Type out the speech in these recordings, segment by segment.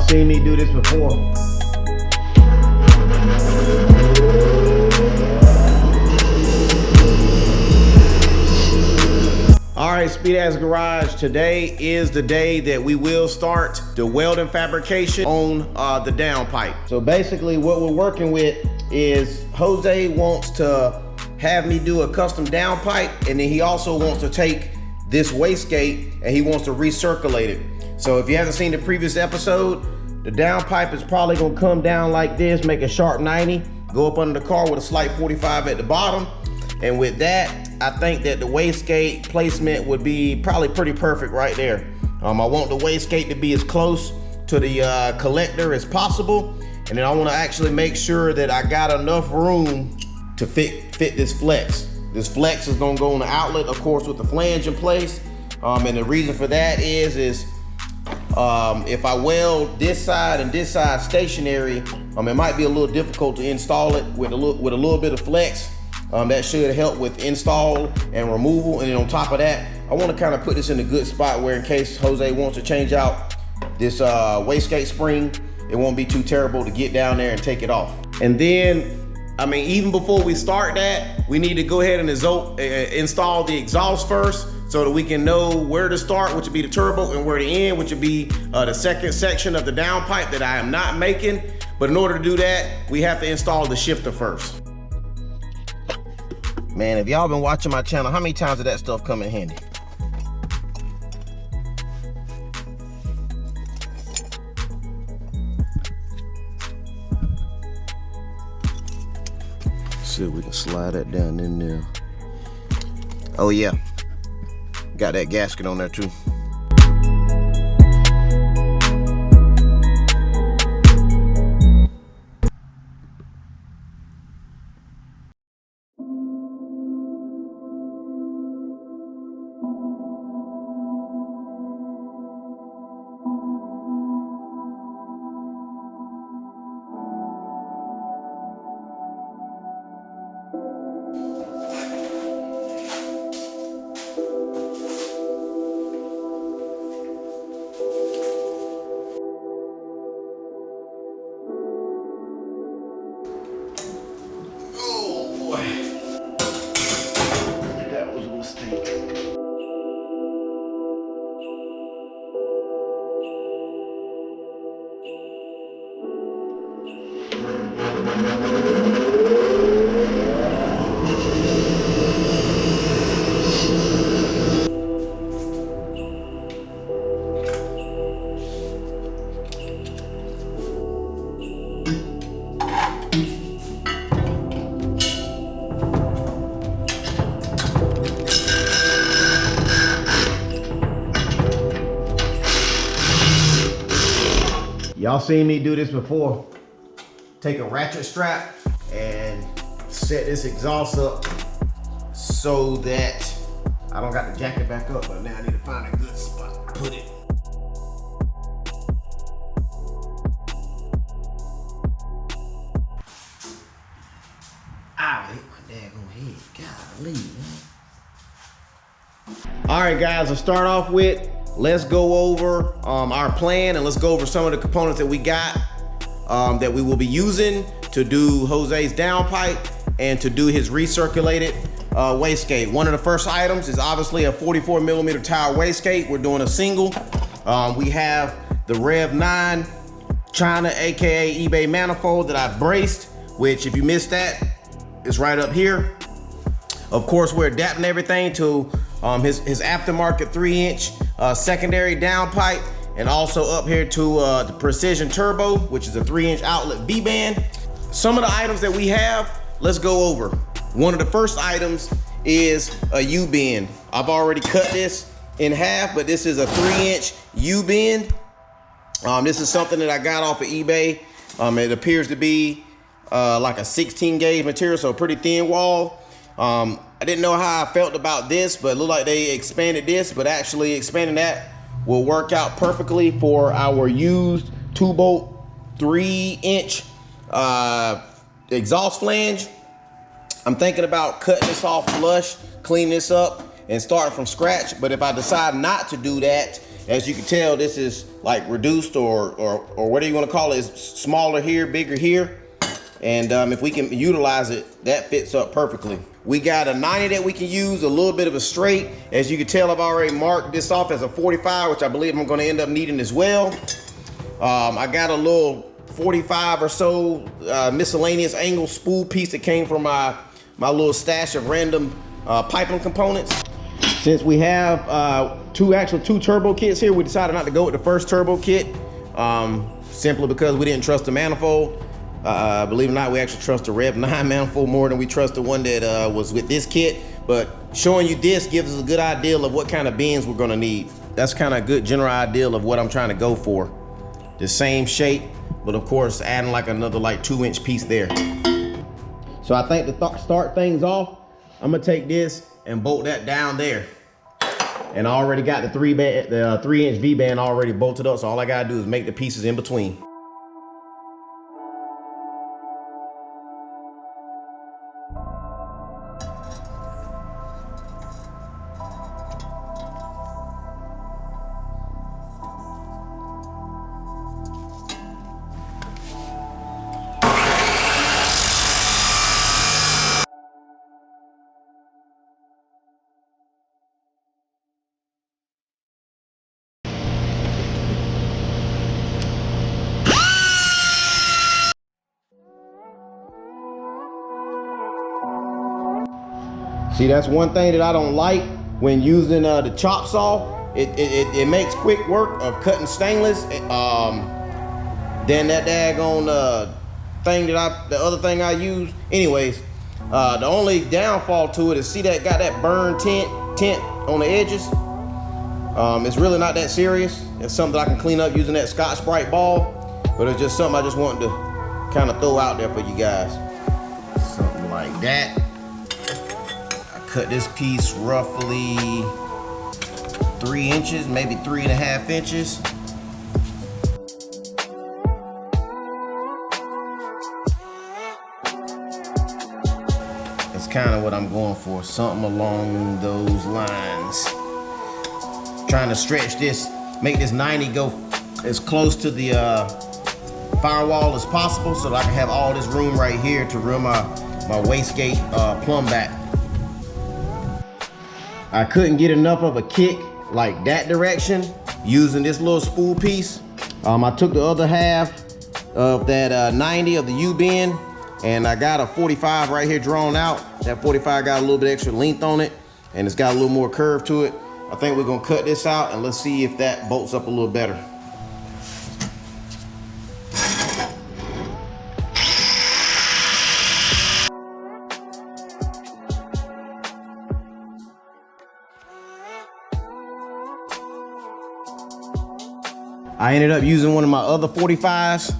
seen me do this before. All right, Speed Ass Garage, today is the day that we will start the welding fabrication on the downpipe. So basically what we're working with is Jose wants to have me do a custom downpipe, and then he also wants to take this wastegate and he wants to recirculate it. So if you haven't seen the previous episode, the downpipe is probably gonna come down like this, make a sharp 90, go up under the car with a slight 45 at the bottom. And with that, I think that the wastegate placement would be probably pretty perfect right there. I want the wastegate to be as close to the collector as possible. And then I wanna actually make sure that I got enough room to fit this flex. This flex is gonna go on the outlet, of course, with the flange in place. And the reason for that is if I weld this side and this side stationary, it might be a little difficult to install it with a little bit of flex. That should help with install and removal. And then on top of that, I want to kind of put this in a good spot where in case Jose wants to change out this wastegate spring, it won't be too terrible to get down there and take it off. And then, even before we start that, we need to go ahead and install the exhaust first so that we can know where to start, which would be the turbo, and where to end, which would be the second section of the downpipe that I am not making. But in order to do that, we have to install the shifter first. Man, if y'all been watching my channel, how many times did that stuff come in handy? See if we can slide that down in there. Oh yeah, got that gasket on there too. Y'all seen me do this before. Take a ratchet strap and set this exhaust up so that I don't got to jack it back up, but now I need to find a good spot to put it. Ah, hit my daggone head. Golly, man. All right, guys, let's start off with, let's go over our plan, and let's go over some of the components that we got that we will be using to do Jose's downpipe and to do his recirculated wastegate. One of the first items is obviously a 44mm tower wastegate. We're doing a single. We have the Rev 9 China, aka eBay manifold that I've braced, which if you missed that, it's right up here. Of course, we're adapting everything to his aftermarket 3-inch secondary downpipe, and also up here to the Precision Turbo, which is a 3-inch outlet V-band. Some of the items that we have, let's go over. One of the first items is a U-bend. I've already cut this in half, but this is a 3-inch U-bend. This is something that I got off of eBay. It appears to be like a 16 gauge material, so a pretty thin wall. I didn't know how I felt about this, but it looked like they expanded this, but actually expanding that will work out perfectly for our used 2-bolt 3-inch exhaust flange. I'm thinking about cutting this off flush, cleaning this up, and starting from scratch. But if I decide not to do that As you can tell, this is like reduced or whatever you want to call it. It's smaller here, bigger here. And if we can utilize it, that fits up perfectly. We got a 90 that we can use, a little bit of a straight. As you can tell, I've already marked this off as a 45, which I believe I'm gonna end up needing as well. I got a little 45 or so miscellaneous angle spool piece that came from my little stash of random piping components. Since we have two turbo kits here, we decided not to go with the first turbo kit, simply because we didn't trust the manifold. Believe it or not, we actually trust the Rev 9 manifold more than we trust the one that was with this kit. But showing you this gives us a good idea of what kind of bends we're gonna need. That's kind of a good general idea of what I'm trying to go for. The same shape, but of course adding like another 2-inch piece there. So I think to start things off, I'm gonna take this and bolt that down there. And I already got the 3-inch V-band already bolted up, so all I gotta do is make the pieces in between. See, that's one thing that I don't like when using the chop saw. It makes quick work of cutting stainless. Then that daggone thing that the other thing I use. Anyways, the only downfall to it is, see that got that burn tint on the edges. It's really not that serious. It's something that I can clean up using that Scotch-Brite ball, but it's just something I just wanted to kind of throw out there for you guys. Something like that. Cut this piece roughly 3 inches, maybe 3.5 inches. That's kind of what I'm going for, something along those lines. Trying to stretch this, make this 90 go as close to the firewall as possible, so that I can have all this room right here to run my wastegate plumb back. I couldn't get enough of a kick like that direction using this little spool piece. I took the other half of that 90 of the U-bend, and I got a 45 right here drawn out. That 45 got a little bit extra length on it, and it's got a little more curve to it. I think we're gonna cut this out, and let's see if that bolts up a little better. I ended up using one of my other 45s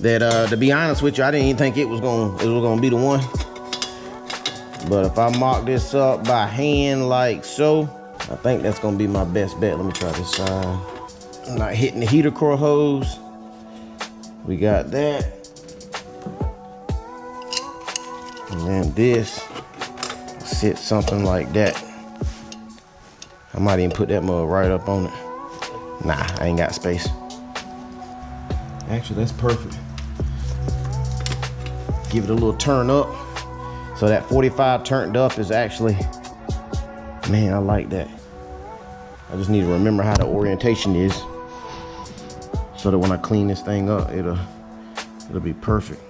that, to be honest with you, I didn't even think it was gonna be the one. But if I mark this up by hand like so, I think that's gonna be my best bet. Let me try this side. I'm not hitting the heater core hose. We got that. And then this sits something like that. I might even put that mug right up on it. Nah, I ain't got space. Actually, that's perfect. Give it a little turn up. So that 45 turned up is actually, man, I like that. I just need to remember how the orientation is, so that when I clean this thing up, it'll be perfect.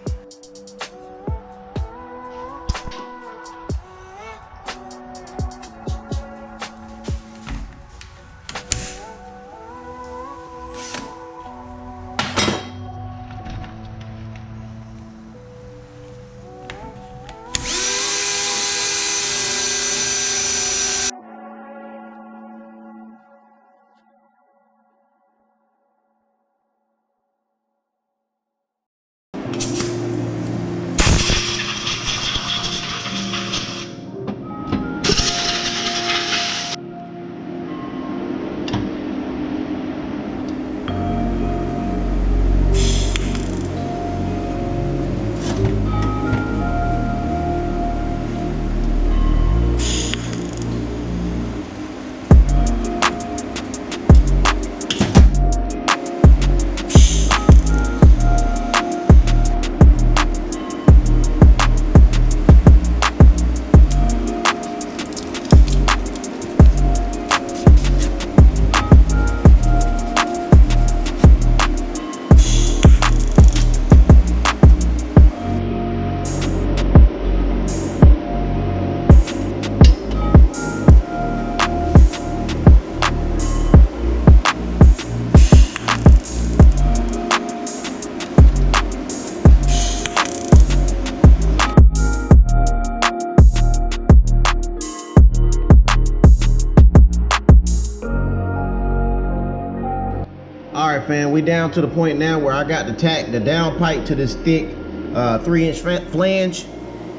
right, fam, we down to the point now where I got the downpipe to this thick 3-inch flange,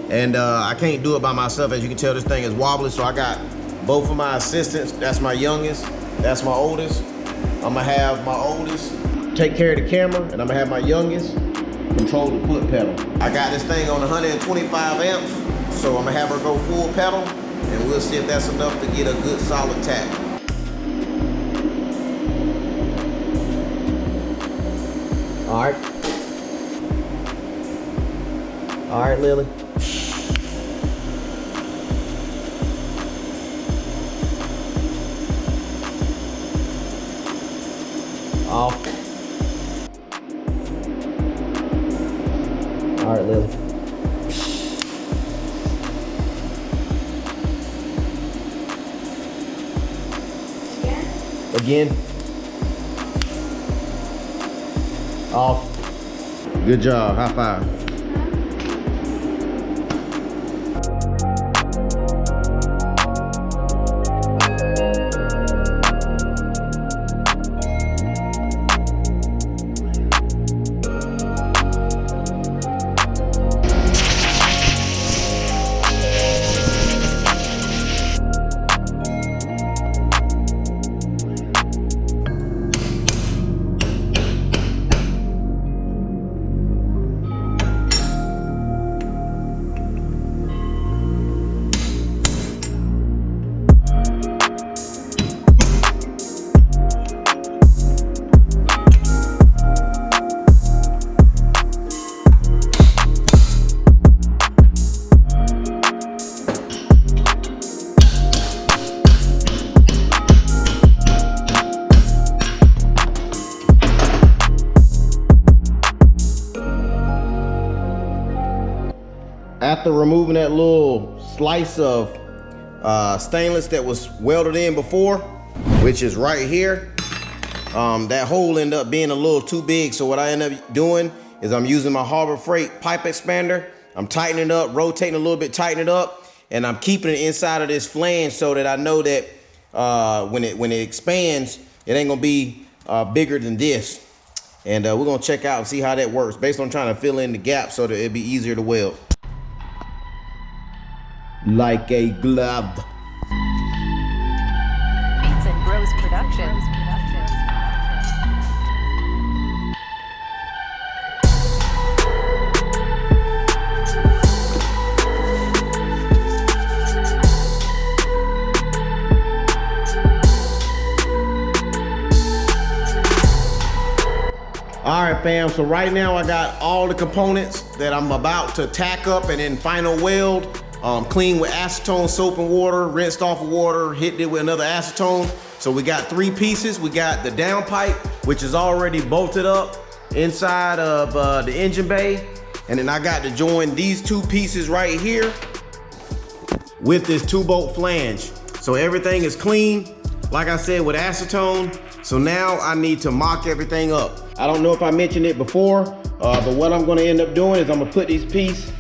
and I can't do it by myself. As you can tell, this thing is wobbly, so I got both of my assistants. That's my youngest, that's my oldest. I'm gonna have my oldest take care of the camera, and I'm gonna have my youngest control the foot pedal. I got this thing on 125 amps, so I'm gonna have her go full pedal, and we'll see if that's enough to get a good solid tap. All right, Lily. Off. All right, Lily. Again. Off. Good job. High five. After removing that little slice of stainless that was welded in before, which is right here, that hole ended up being a little too big. So what I end up doing is I'm using my Harbor Freight pipe expander. I'm tightening it up, rotating a little bit, tightening it up, and I'm keeping it inside of this flange so that I know that when it expands, it ain't gonna be bigger than this. And we're gonna check out and see how that works based on trying to fill in the gap so that it'd be easier to weld. Like a glove. Beats and Bros Productions. All right, fam, so right now I got all the components that I'm about to tack up and then final weld. Clean with acetone, soap and water, rinsed off with water, hit it with another acetone. So we got 3 pieces. We got the downpipe, which is already bolted up inside of the engine bay. And then I got to join these 2 pieces right here with this 2-bolt flange. So everything is clean, like I said, with acetone. So now I need to mock everything up. I don't know if I mentioned it before, but what I'm gonna end up doing is I'm gonna put this piece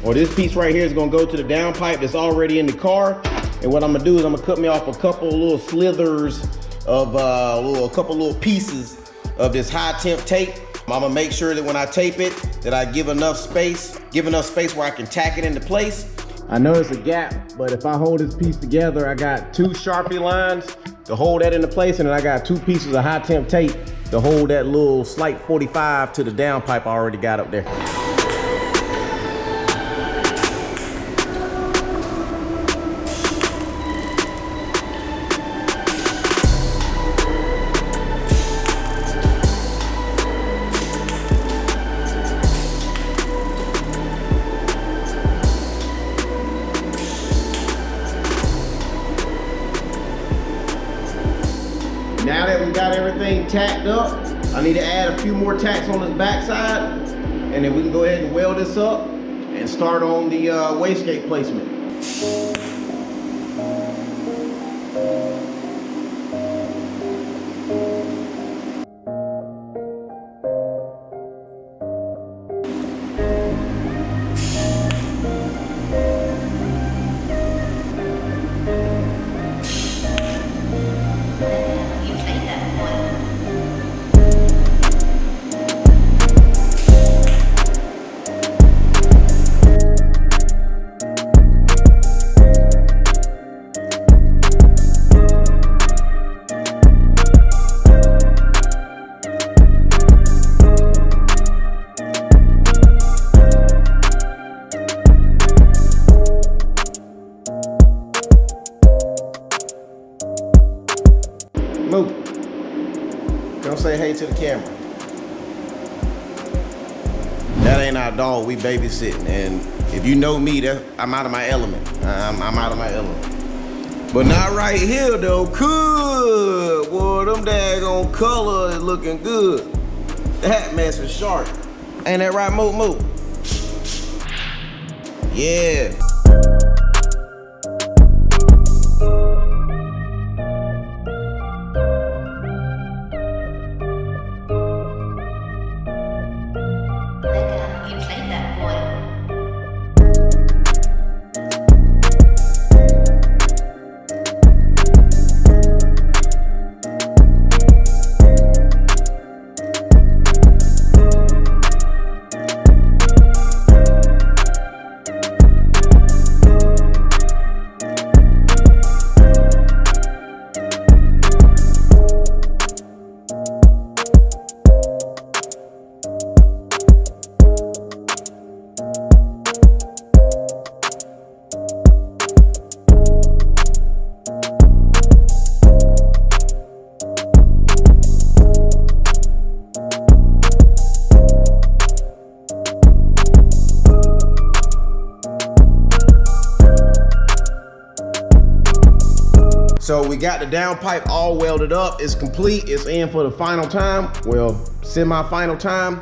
right here is gonna go to the downpipe that's already in the car. And what I'm gonna do is I'm gonna cut me off a couple little slithers of a couple little pieces of this high temp tape. I'm gonna make sure that when I tape it, that I give enough space where I can tack it into place. I know it's a gap, but if I hold this piece together, I got 2 Sharpie lines to hold that into place, and then I got 2 pieces of high temp tape to hold that little slight 45 to the downpipe I already got up there. Now that we got everything tacked up, I need to add a few more tacks on this backside, and then we can go ahead and weld this up and start on the wastegate placement. say hey to the camera. That ain't our dog, we babysitting. And if you know me, I'm out of my element. I'm out of my element. But not right here though, good. Boy, them daggone color is looking good. That mess is sharp. Ain't that right, Mo Mo? Yeah. You played that boy. So we got the downpipe all welded up. It's complete. It's in for the final time. Well, semi-final time.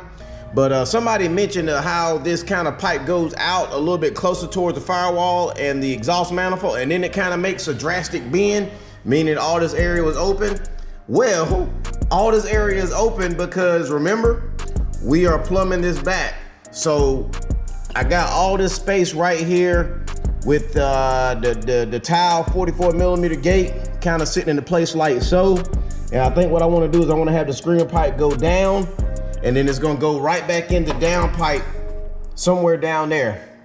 But somebody mentioned how this kind of pipe goes out a little bit closer towards the firewall and the exhaust manifold, and then it kind of makes a drastic bend, meaning all this area was open. Well, all this area is open because remember, we are plumbing this back. So I got all this space right here with the tile 44 millimeter gate kind of sitting into place like so. And I think what I want to do is I want to have the screen pipe go down, and then it's going to go right back into downpipe somewhere down there.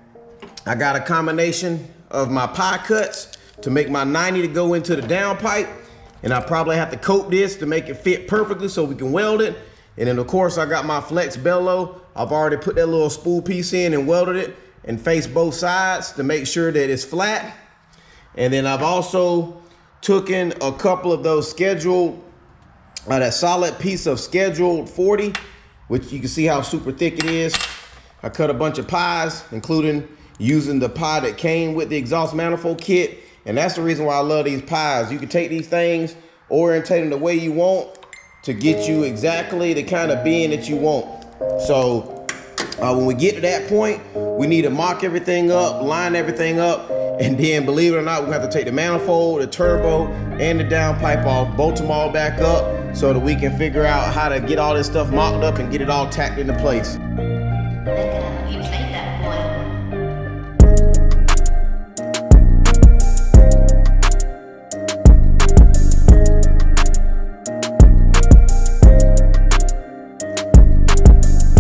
I got a combination of my pie cuts to make my 90 to go into the downpipe, and I probably have to coat this to make it fit perfectly so we can weld it. And then of course I got my flex bellow. I've already put that little spool piece in and welded it and faced both sides to make sure that it's flat. And then I've also taken a couple of those scheduled, that solid piece of scheduled 40, which you can see how super thick it is. I cut a bunch of pies, including using the pie that came with the exhaust manifold kit. And that's the reason why I love these pies. You can take these things, orientate them the way you want to get you exactly the kind of bend that you want. So when we get to that point, we need to mock everything up, line everything up, and then believe it or not, we have to take the manifold, the turbo, and the downpipe off, bolt them all back up so that we can figure out how to get all this stuff mocked up and get it all tacked into place.